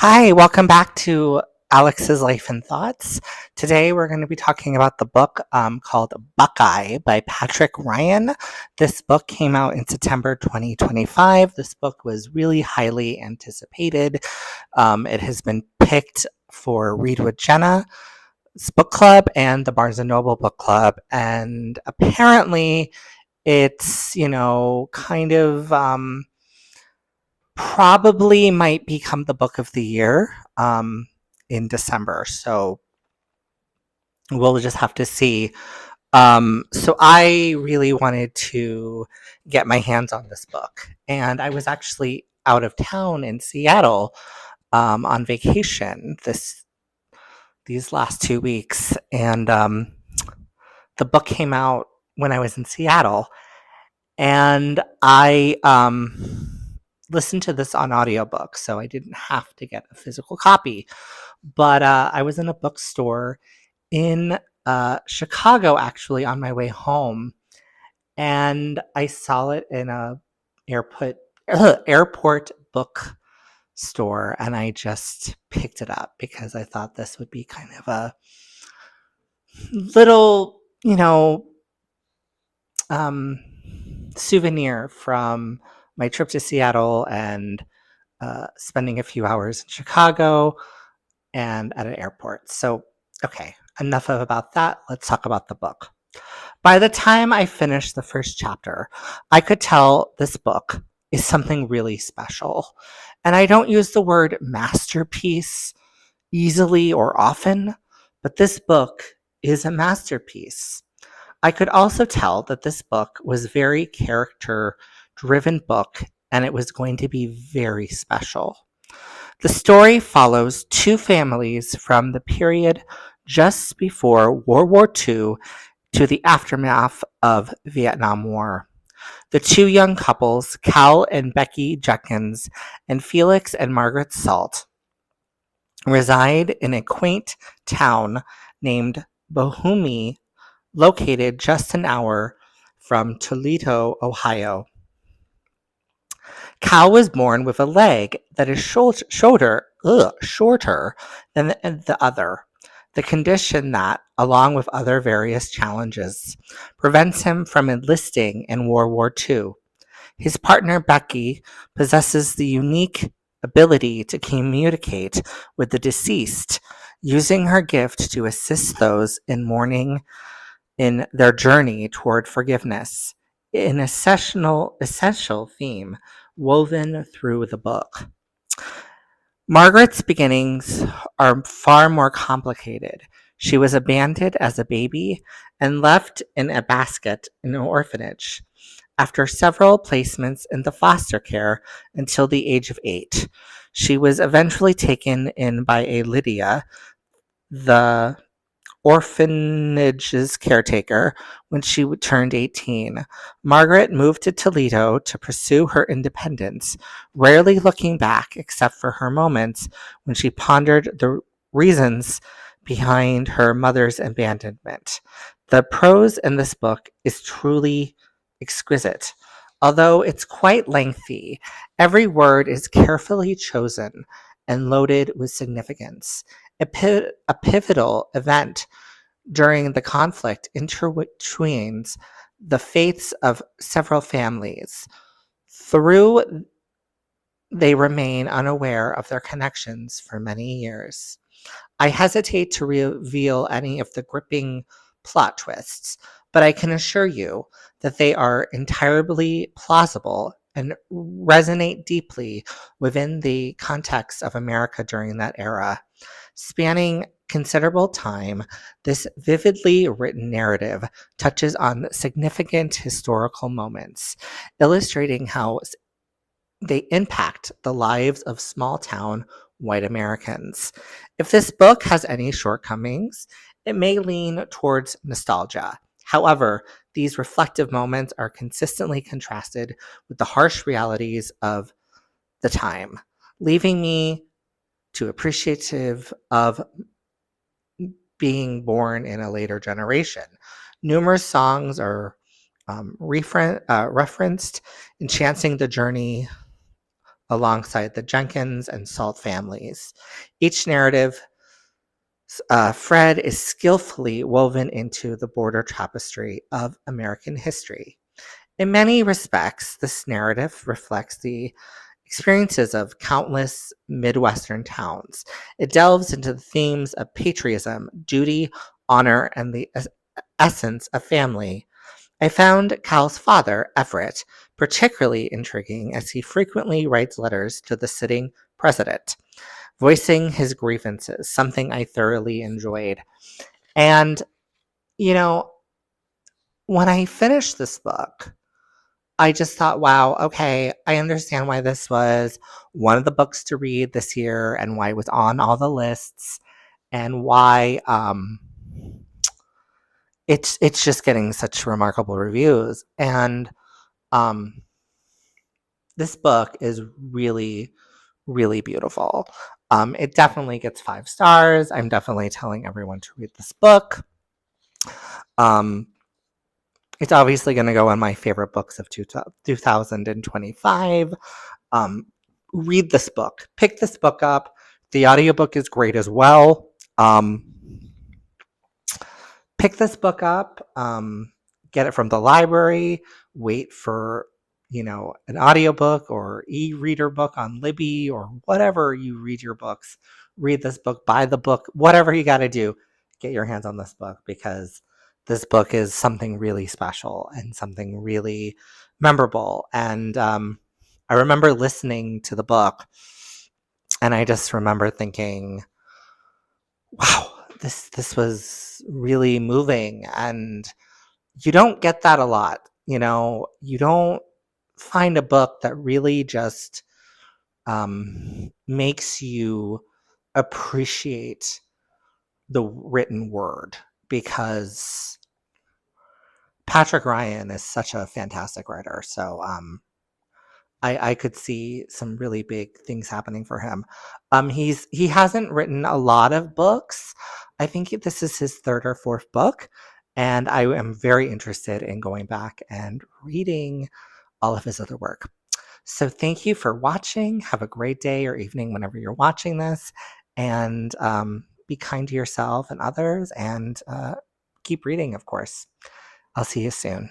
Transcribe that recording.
Hi, welcome back to Alex's Life and Thoughts. Today we're going to be talking about the book called Buckeye by Patrick Ryan. This book came out in September 2025. This book was really highly anticipated. It has been picked for Read with Jenna's book club and the Barnes& and Noble book club. And apparently it's, kind of probably might become the book of the year in December. So we'll just have to see. So I really wanted to get my hands on this book. And I was actually out of town in Seattle on vacation these last 2 weeks. And the book came out when I was in Seattle. And I listened to this on audiobook, so I didn't have to get a physical copy. But I was in a bookstore in Chicago, actually, on my way home, and I saw it in a airport book store, and I just picked it up because I thought this would be kind of a little, um, souvenir from my trip to Seattle and spending a few hours in Chicago and at an airport. So, okay, enough about that. Let's talk about the book. By the time I finished the first chapter, I could tell this book is something really special. And I don't use the word masterpiece easily or often, but this book is a masterpiece. I could also tell that this book was a very character driven book and it was going to be very special. The story follows two families from the period just before World War II to the aftermath of Vietnam War. The two young couples, Cal and Becky Jenkins and Felix and Margaret Salt, reside in a quaint town named Bohumie, located just an hour from Toledo, Ohio. Cal was born with a leg that is shorter than the other. The condition that, along with other various challenges, prevents him from enlisting in World War II. His partner, Becky, possesses the unique ability to communicate with the deceased, using her gift to assist those in mourning in their journey toward forgiveness, an essential theme woven through the book. Margaret's beginnings are far more complicated. She was abandoned as a baby and left in a basket in an orphanage. After several placements in the foster care until the age of 8, she was eventually taken in by a Lydia, the orphanage's caretaker, when she turned 18. Margaret moved to Toledo to pursue her independence, rarely looking back except for her moments when she pondered the reasons behind her mother's abandonment. The prose in this book is truly exquisite. Although it's quite lengthy, every word is carefully chosen and loaded with significance. A pivotal event during the conflict intertwines the fates of several families. Through they remain unaware of their connections for many years. I hesitate to reveal any of the gripping plot twists, but I can assure you that they are entirely plausible and resonate deeply within the context of America during that era. Spanning considerable time, this vividly written narrative touches on significant historical moments, illustrating how they impact the lives of small town white Americans. If this book has any shortcomings, it may lean towards nostalgia. However, these reflective moments are consistently contrasted with the harsh realities of the time, leaving me to appreciative of being born in a later generation. Numerous songs are referenced, enhancing the journey alongside the Jenkins and Salt families. Each narrative thread is skillfully woven into the border tapestry of American history. In many respects, this narrative reflects the experiences of countless Midwestern towns. It delves into the themes of patriotism, duty, honor, and the essence of family. I found Cal's father, Everett, particularly intriguing as he frequently writes letters to the sitting president, voicing his grievances, something I thoroughly enjoyed. And, you know, when I finished this book, I just thought, wow, okay, I understand why this was one of the books to read this year and why it was on all the lists and why it's just getting such remarkable reviews. And um, this book is really, really beautiful. It definitely gets 5 stars. I'm definitely telling everyone to read this book. Um, it's obviously going to go on my favorite books of 2025. Um, read this book. Pick this book up. The audiobook is great as well. Pick this book up. Get it from the library. Wait for an audiobook or e-reader book on Libby or whatever you read your books. Read this book. Buy the book. Whatever you got to do, get your hands on this book because this book is something really special and something really memorable. And I remember listening to the book and I just remember thinking, wow, this was really moving. And you don't get that a lot. You don't find a book that really just makes you appreciate the written word because Patrick Ryan is such a fantastic writer. So I could see some really big things happening for him. He hasn't written a lot of books. I think this is his third or fourth book, and I am very interested in going back and reading all of his other work. So thank you for watching. Have a great day or evening whenever you're watching this, and be kind to yourself and others, and keep reading, of course. I'll see you soon.